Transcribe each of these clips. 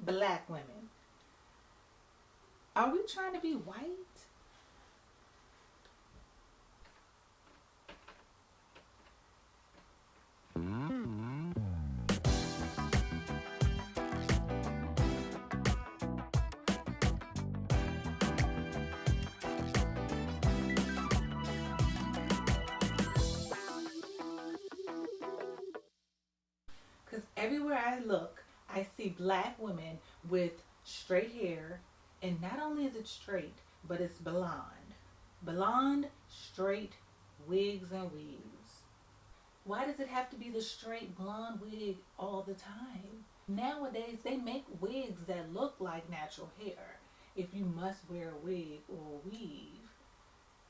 Black women. Are we trying to be white? Because everywhere I look, I see black women with straight hair, and not only is it straight, but it's blonde. Blonde, straight wigs and weaves. Why does it have to be the straight blonde wig all the time? Nowadays, they make wigs that look like natural hair if you must wear a wig or a weave.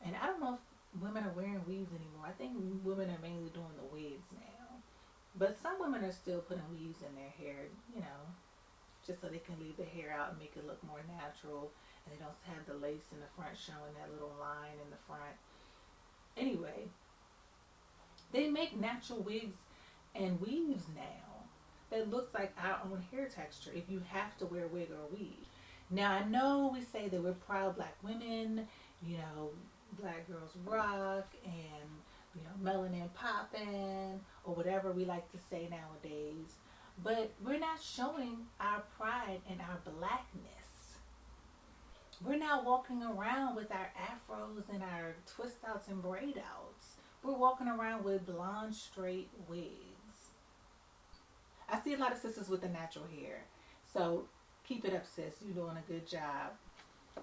And I don't know if women are wearing weaves anymore. I think women are mainly doing the wigs now. But some women are still putting weaves in their hair, just so they can leave the hair out and make it look more natural. And they don't have the lace in the front showing that little line in the front. Anyway, they make natural wigs and weaves now that looks like our own hair texture if you have to wear a wig or a weave. Now I know we say that we're proud black women, black girls rock and melanin popping or whatever we like to say nowadays. But we're not showing our pride and our blackness. We're not walking around with our afros and our twist outs and braid outs. We're walking around with blonde straight wigs. I see a lot of sisters with the natural hair. So keep it up, sis. You're doing a good job.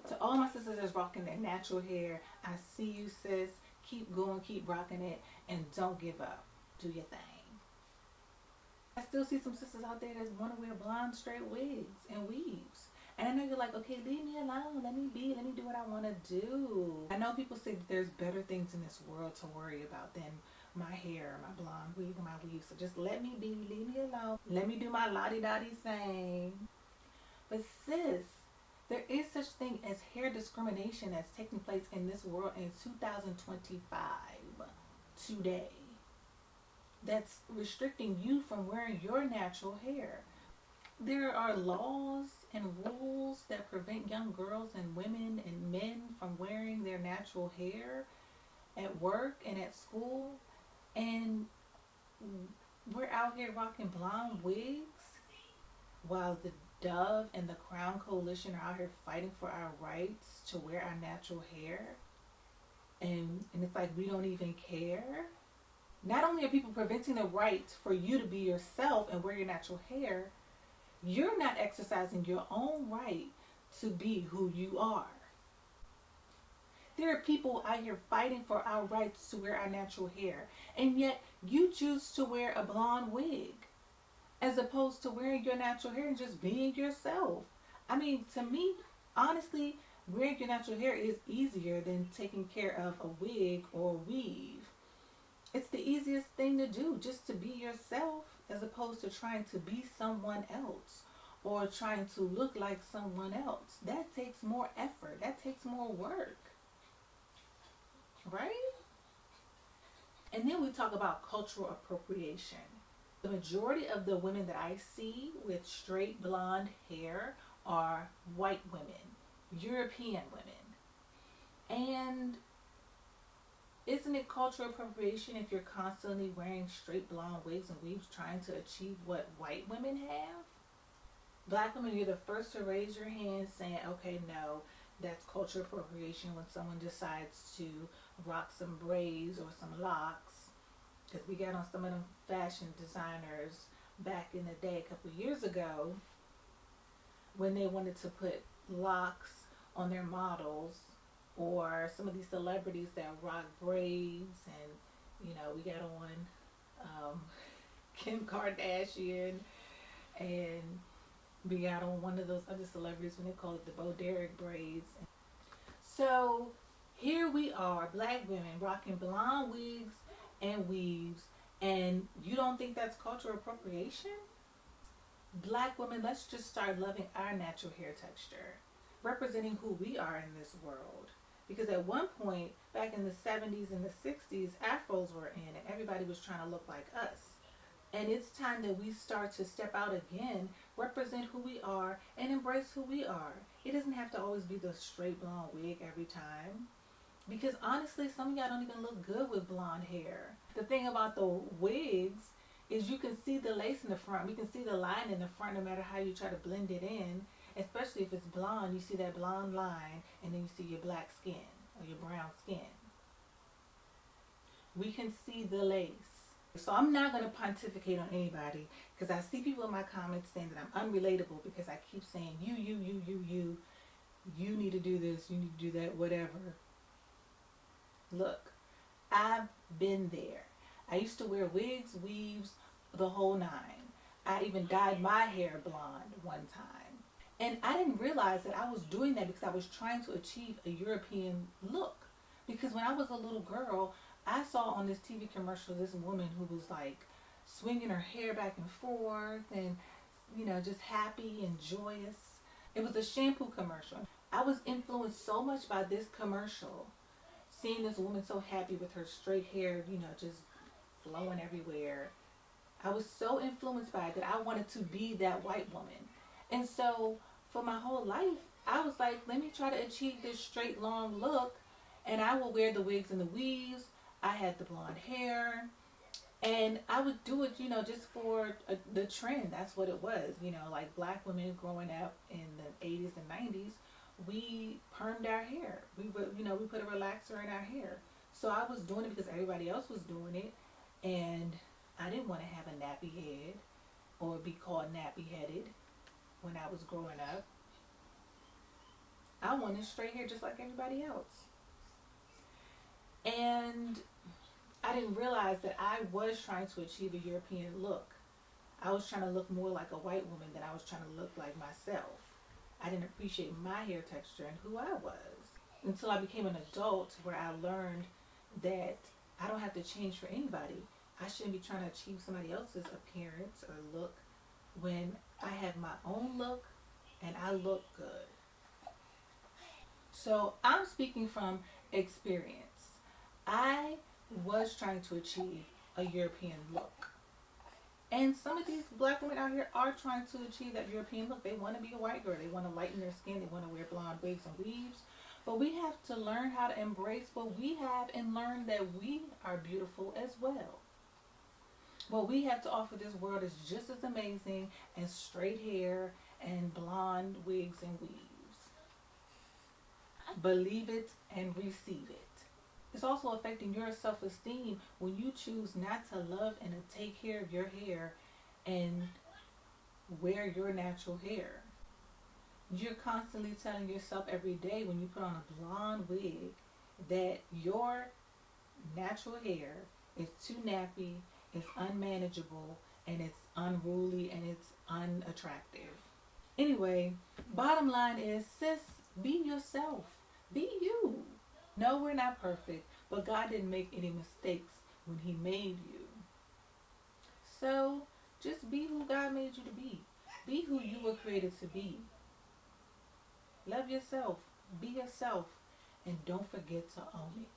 To all my sisters that's rocking their natural hair, I see you, sis. Keep going, keep rocking it, and don't give up. Do your thing. I still see some sisters out there that want to wear blonde straight wigs and weaves. And I know you're like, okay, leave me alone. Let me be. Let me do what I want to do. I know people say that there's better things in this world to worry about than my hair, my blonde wig, and my weave. So just let me be. Leave me alone. Let me do my lottie-dottie thing. But sis, there is such thing as hair discrimination that's taking place in this world in 2025 today. That's restricting you from wearing your natural hair. There are laws and rules that prevent young girls and women and men from wearing their natural hair at work and at school. And we're out here rocking blonde wigs while the Dove and the Crown Coalition are out here fighting for our rights to wear our natural hair. And it's like we don't even care. Not only are people preventing the right for you to be yourself and wear your natural hair, you're not exercising your own right to be who you are. There are people out here fighting for our rights to wear our natural hair, and yet you choose to wear a blonde wig as opposed to wearing your natural hair and just being yourself. I mean, to me, honestly, wearing your natural hair is easier than taking care of a wig or a weave. It's the easiest thing to do, just to be yourself as opposed to trying to be someone else or trying to look like someone else. That takes more effort. That takes more work. Right? And then we talk about cultural appropriation. The majority of the women that I see with straight blonde hair are white women, European women. And isn't it cultural appropriation if you're constantly wearing straight blonde wigs and weaves trying to achieve what white women have? Black women, you're the first to raise your hand saying, okay, no, that's cultural appropriation when someone decides to rock some braids or some locks. Because we got on some of them fashion designers back in the day, a couple of years ago, when they wanted to put locks on their models, or some of these celebrities that rock braids, and we got on Kim Kardashian, and we got on one of those other celebrities when they call it the Bo Derek braids. So here we are, black women rocking blonde wigs and weaves, and you don't think that's cultural appropriation? Black women, let's just start loving our natural hair texture, representing who we are in this world. Because at one point, back in the 70s and the 60s, afros were in and everybody was trying to look like us. And it's time that we start to step out again, represent who we are, and embrace who we are. It doesn't have to always be the straight blonde wig every time. Because honestly, some of y'all don't even look good with blonde hair. The thing about the wigs is you can see the lace in the front. We can see the line in the front no matter how you try to blend it in. Especially if it's blonde, you see that blonde line and then you see your black skin or your brown skin. We can see the lace. So I'm not going to pontificate on anybody because I see people in my comments saying that I'm unrelatable because I keep saying you need to do this, you need to do that, whatever. Look, I've been there. I used to wear wigs, weaves, the whole nine. I even dyed my hair blonde one time. And I didn't realize that I was doing that because I was trying to achieve a European look. Because when I was a little girl, I saw on this TV commercial this woman who was like swinging her hair back and forth and, you know, just happy and joyous. It was a shampoo commercial. I was influenced so much by this commercial, seeing this woman so happy with her straight hair, you know, just flowing everywhere. I was so influenced by it that I wanted to be that white woman. And so for my whole life, I was like, let me try to achieve this straight long look. And I would wear the wigs and the weaves. I had the blonde hair. And I would do it, you know, just for the trend. That's what it was. You know, like black women growing up in the 80s and 90s, we permed our hair. We would, you know, we put a relaxer in our hair. So I was doing it because everybody else was doing it. And I didn't want to have a nappy head or be called nappy headed when I was growing up. I wanted straight hair just like everybody else. And I didn't realize that I was trying to achieve a European look. I was trying to look more like a white woman than I was trying to look like myself. I didn't appreciate my hair texture and who I was until I became an adult, where I learned that I don't have to change for anybody. I shouldn't be trying to achieve somebody else's appearance or look when I have my own look and I look good. So I'm speaking from experience. I was trying to achieve a European look. And some of these black women out here are trying to achieve that European look. They want to be a white girl. They want to lighten their skin. They want to wear blonde wigs and weaves. But we have to learn how to embrace what we have and learn that we are beautiful as well. What we have to offer this world is just as amazing as straight hair and blonde wigs and weaves. Believe it and receive it. It's also affecting your self-esteem when you choose not to love and to take care of your hair and wear your natural hair. You're constantly telling yourself every day when you put on a blonde wig that your natural hair is too nappy, it's unmanageable, and it's unruly, and it's unattractive. Anyway, bottom line is, sis, be yourself. Be you. No, we're not perfect, but God didn't make any mistakes when He made you. So just be who God made you to be. Be who you were created to be. Love yourself. Be yourself. And don't forget to own it.